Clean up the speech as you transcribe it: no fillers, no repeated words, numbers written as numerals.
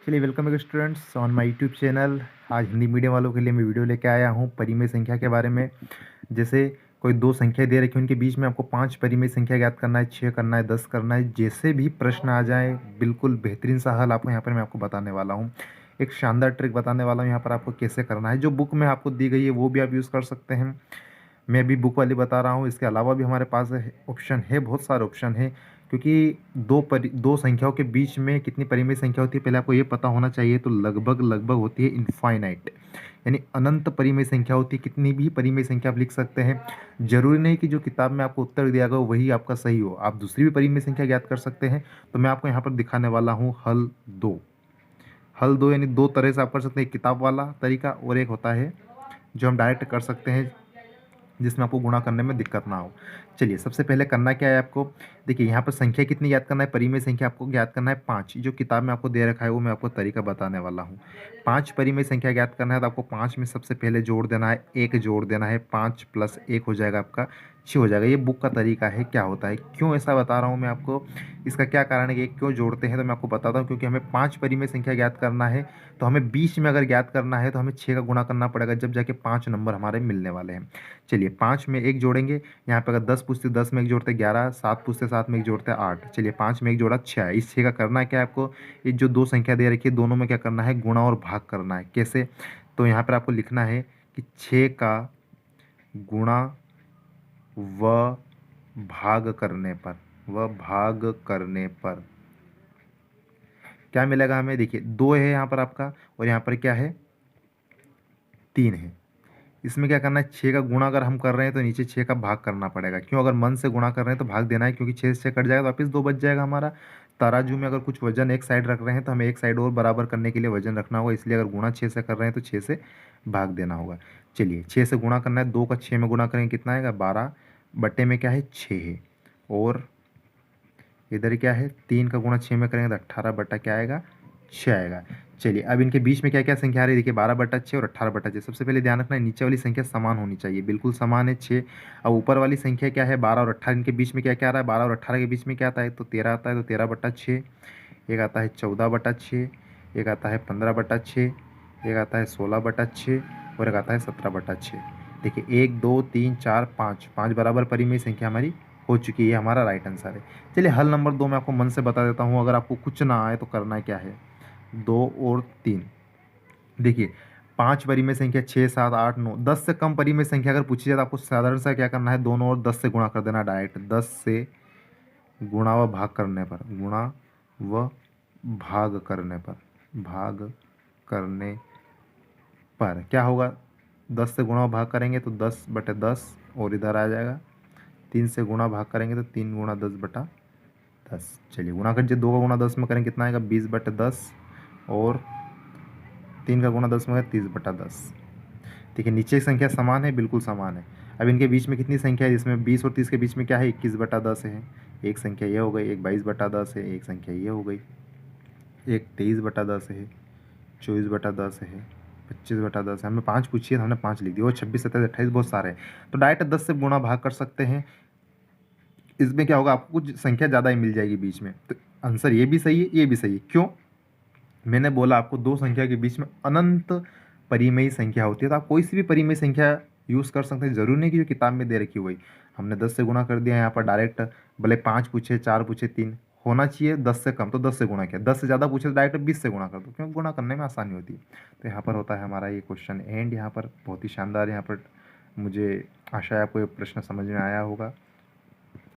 चलिए welcome back students on my YouTube channel. आज Hindi medium वालों के लिए मैं वीडियो लेके आया हूँ परिमेय संख्या के बारे में। जैसे कोई दो संख्या दे रखी है, उनके बीच में आपको 5 परिमेय संख्या ज्ञात करना है, 6 करना है, 10 करना है। जैसे भी प्रश्न आ जाए बिल्कुल बेहतरीन सा हल आपको यहाँ पर मैं आपको बताने वाला हूँ। एक शानदार ट्रिक बताने वाला हूँ यहाँ पर आपको कैसे करना है। जो बुक में आपको दी गई है वो भी आप यूज़ कर सकते हैं। मैं अभी बुक वाली बता रहा हूँ। इसके अलावा भी हमारे पास ऑप्शन है, बहुत सारे ऑप्शन है। क्योंकि दो संख्याओं के बीच में कितनी परिमेय संख्या होती है पहले आपको ये पता होना चाहिए। तो लगभग लगभग होती है इनफाइनाइट, यानी अनंत परिमेय संख्या होती है। कितनी भी परिमेय संख्या आप लिख सकते हैं। जरूरी नहीं कि जो किताब में आपको उत्तर दिया गया हो वही आपका सही हो, आप दूसरी भी परिमेय संख्या ज्ञात कर सकते हैं। तो मैं आपको यहाँ पर दिखाने वाला हूँ हल दो यानी दो तरह से आप कर सकते हैं। एक किताब वाला तरीका और एक होता है जो हम डायरेक्ट कर सकते हैं, जिसमें आपको गुणा करने में दिक्कत ना हो। चलिए सबसे पहले करना क्या है आपको, देखिए यहाँ पर संख्या कितनी ज्ञात करना है। परिमेय संख्या आपको ज्ञात करना है 5। जो किताब में आपको दे रखा है वो मैं आपको तरीका बताने वाला हूँ। 5 परिमेय संख्या ज्ञात करना है तो आपको 5 में सबसे पहले जोड़ देना है, 1 जोड़ देना है। 5 + 1 हो जाएगा आपका 6 हो जाएगा। ये बुक का तरीका है। क्या होता है, क्यों ऐसा बता रहा हूँ मैं आपको, इसका क्या कारण है कि क्यों जोड़ते हैं तो मैं आपको बताता हूँ। क्योंकि हमें 5 परिमेय संख्या ज्ञात करना है तो हमें बीच में अगर ज्ञात करना है तो हमें 6 का गुणा करना पड़ेगा, जब जाके 5 नंबर हमारे मिलने वाले हैं। चलिए 5 में 1 जोड़ेंगे। यहाँ पे अगर 10 पूछते 10 में 1 जोड़ते 11, 7 पूछते 7 में 1 जोड़ते 8। चलिए 5 में 1 जोड़ा 6 है। इस 6 का करना है क्या है आपको, ये जो दो संख्या दे रखी है दोनों में क्या करना है, गुणा और भाग करना है। कैसे, तो यहाँ पर आपको लिखना है कि 6 का गुणा व भाग करने पर क्या मिलेगा हमें। देखिए 2 है यहाँ पर आपका और यहाँ पर क्या है 3 है। इसमें क्या करना है, 6 का गुणा अगर हम कर रहे हैं तो नीचे 6 का भाग करना पड़ेगा। क्यों, अगर मन से गुणा कर रहे हैं तो भाग देना है, क्योंकि 6 से 6 कट जाएगा तो वापस 2 बच जाएगा हमारा। तराजू में अगर कुछ वजन एक साइड रख रहे हैं तो हमें एक साइड और बराबर करने के लिए वजन रखना होगा। इसलिए अगर गुणा 6 से कर रहे हैं तो 6 से भाग देना होगा। चलिए 6 से गुणा करना है, 2 का 6 में गुणा करेंगे कितना आएगा 12 बट्टे में क्या है 6 है। और इधर क्या है 3 का गुणा 6 में करेंगे तो 18 बट्टा क्या आएगा 6 आएगा। चलिए अब इनके बीच में क्या क्या संख्या आ रही है, देखिए 12/6 और 18/6। सबसे पहले ध्यान रखना है नीचे वाली संख्या समान होनी चाहिए, बिल्कुल समान है 6। अब ऊपर वाली संख्या क्या है 12 और 18, इनके बीच में क्या क्या आ रहा है, 12 और 18 के बीच में क्या आता है तो 13 आता है। तो 13/6, एक आता है 14/6, एक आता है 15/6, एक आता है 16/6 और एक आता है 17/6। देखिए 1 2 3 4 5, 5 बराबर परिमेय संख्या हमारी हो चुकी है। हमारा राइट आंसर है। चलिए हल नंबर 2 मैं आपको मन से बता देता हूँ, अगर आपको कुछ ना आए तो करना क्या है। 2 और 3, देखिए 5 परिमेय संख्या 6 7 8 9, 10 से कम परिमेय संख्या अगर पूछी जाए तो आपको साधारण सा क्या करना है, दोनों और 10 से गुणा कर देना डायरेक्ट। 10 से गुणा व भाग करने पर, भाग करने पर क्या होगा, 10 से गुणा व भाग करेंगे तो 10/10 और इधर आ जाएगा। 3 से गुणा भाग करेंगे तो 3 गुणा 10/10। चलिए गुणा कर, 2 का गुणा 10 में करेंगे कितना आएगा 20/10 और 3 का गुणा 10 में 30/10। देखिए नीचे की संख्या समान है, बिल्कुल समान है। अब इनके बीच में कितनी संख्या है, जिसमें 20 और 30 के बीच में क्या है 21/10 है। एक संख्या ये हो गई, एक 22/10 है, एक संख्या ये हो गई, एक 23/10 है, 24/10 है, 25/10 है। हमें 5 पूछिए तो हमने 5 लिख दिया, और 26 27 28 बहुत सारे हैं। तो डायरेक्ट 10 से गुणा भाग कर सकते हैं। इसमें क्या होगा, आपको कुछ संख्या ज़्यादा ही मिल जाएगी बीच में। तो आंसर ये भी सही है, ये भी सही है। क्यों, मैंने बोला आपको दो संख्या के बीच में अनंत परिमेय संख्या होती है, तो आप कोई सी भी परिमेय संख्या यूज़ कर सकते हैं। जरूरी नहीं कि जो किताब में दे रखी वही। हमने 10 से गुणा कर दिया यहाँ पर डायरेक्ट, भले 5 पूछे 4 पूछे 3 होना चाहिए, 10 से कम तो 10 से गुणा किया, 10 से ज़्यादा पूछे तो डायरेक्ट 20 से गुणा कर दो, क्योंकि गुणा करने में आसानी होती है। तो यहाँ पर होता है हमारा ये क्वेश्चन एंड। यहाँ पर बहुत ही शानदार, यहाँ पर मुझे आशा है आपको ये प्रश्न समझ में आया होगा।